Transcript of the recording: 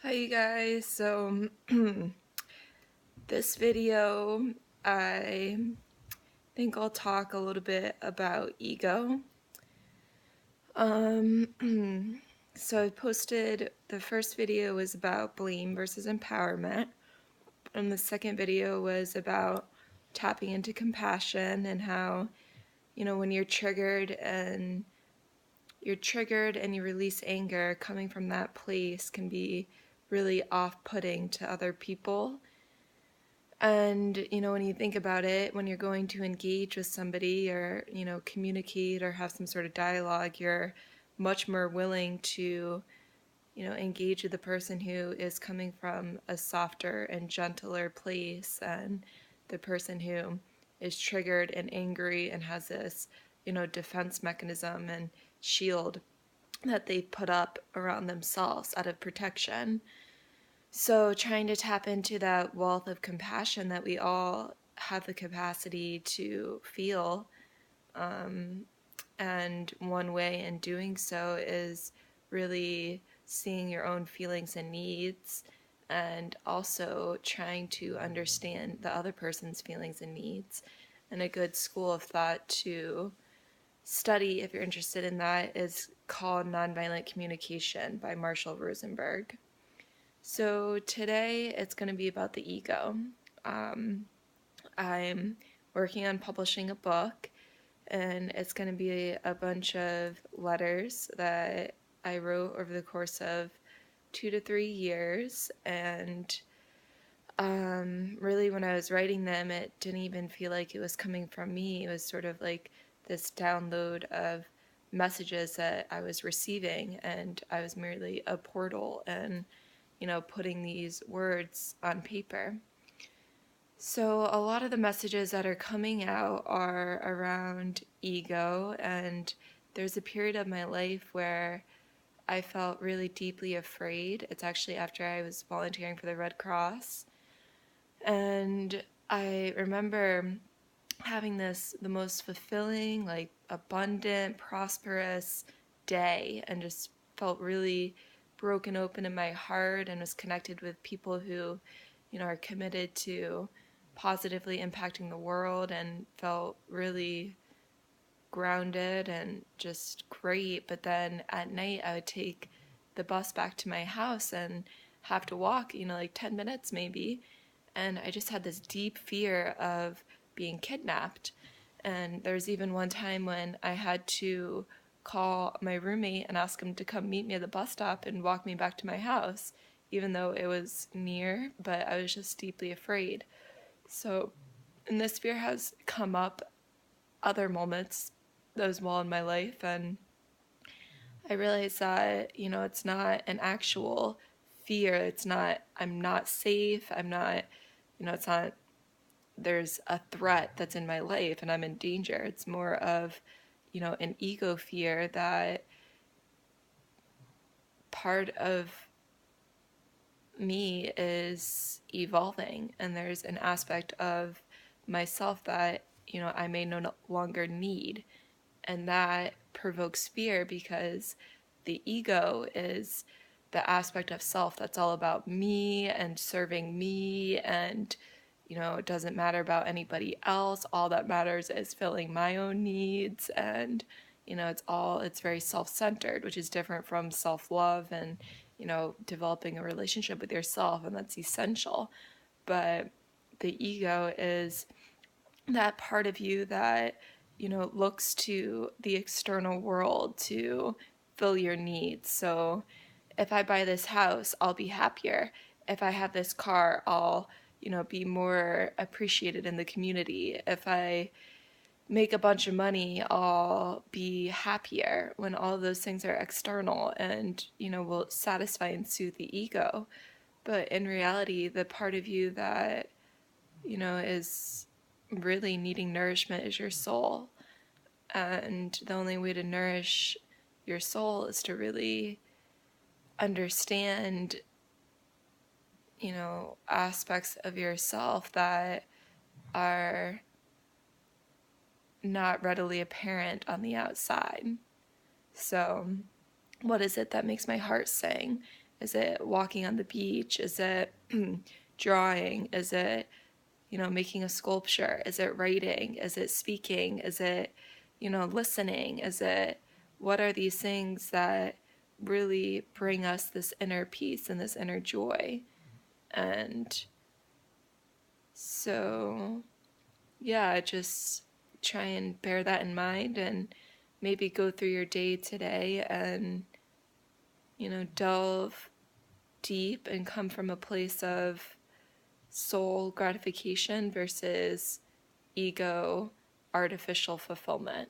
Hi you guys, this video I think I'll talk a little bit about ego. So I posted, the first video was about blame versus empowerment, and the second video was about tapping into compassion and how, when you're triggered and you release anger, coming from that place can be really off-putting to other people. And, when you think about it, when you're going to engage with somebody or, communicate or have some sort of dialogue, you're much more willing to, engage with the person who is coming from a softer and gentler place and the person who is triggered and angry and has this, defense mechanism and shield that they put up around themselves out of protection. So, trying to tap into that wealth of compassion that we all have the capacity to feel. And one way in doing so is really seeing your own feelings and needs, and also trying to understand the other person's feelings and needs. And a good school of thought to study, if you're interested in that, is called Nonviolent Communication by Marshall Rosenberg. So today it's going to be about the ego. I'm working on publishing a book, and it's going to be a bunch of letters that I wrote over the course of 2 to 3 years. And really, when I was writing them, it didn't even feel like it was coming from me. It was sort of like this download of messages that I was receiving, and I was merely a portal and putting these words on paper. So, a lot of the messages that are coming out are around ego, and there's a period of my life where I felt really deeply afraid. It's actually after I was volunteering for the Red Cross. And I remember having the most fulfilling, like abundant, prosperous day, and just felt really broken open in my heart and was connected with people who, are committed to positively impacting the world, and felt really grounded and just great. But then at night, I would take the bus back to my house and have to walk, like 10 minutes maybe. And I just had this deep fear of being kidnapped. And there's even one time when I had to call my roommate and ask him to come meet me at the bus stop and walk me back to my house, even though it was near, but I was just deeply afraid. So, and this fear has come up other moments as well in my life, and I realized that, it's not an actual fear. It's not, I'm not safe. I'm not, it's not, there's a threat that's in my life and I'm in danger. It's more of, an ego fear that part of me is evolving, and there's an aspect of myself that, I may no longer need. And that provokes fear because the ego is the aspect of self that's all about me and serving me, and it doesn't matter about anybody else. All that matters is filling my own needs, and it's very self-centered, which is different from self-love and developing a relationship with yourself, and that's essential. But the ego is that part of you that looks to the external world to fill your needs. So if I buy this house, I'll be happier. If I have this car, I'll be more appreciated in the community. If I make a bunch of money, I'll be happier. When all of those things are external and will satisfy and soothe the ego. But in reality, the part of you that is really needing nourishment is your soul. And the only way to nourish your soul is to really understand, aspects of yourself that are not readily apparent on the outside. So, what is it that makes my heart sing? Is it walking on the beach? Is it drawing? Is it, making a sculpture? Is it writing? Is it speaking? Is it, listening? What are these things that really bring us this inner peace and this inner joy? And so, yeah, just try and bear that in mind and maybe go through your day today and, delve deep and come from a place of soul gratification versus ego artificial fulfillment.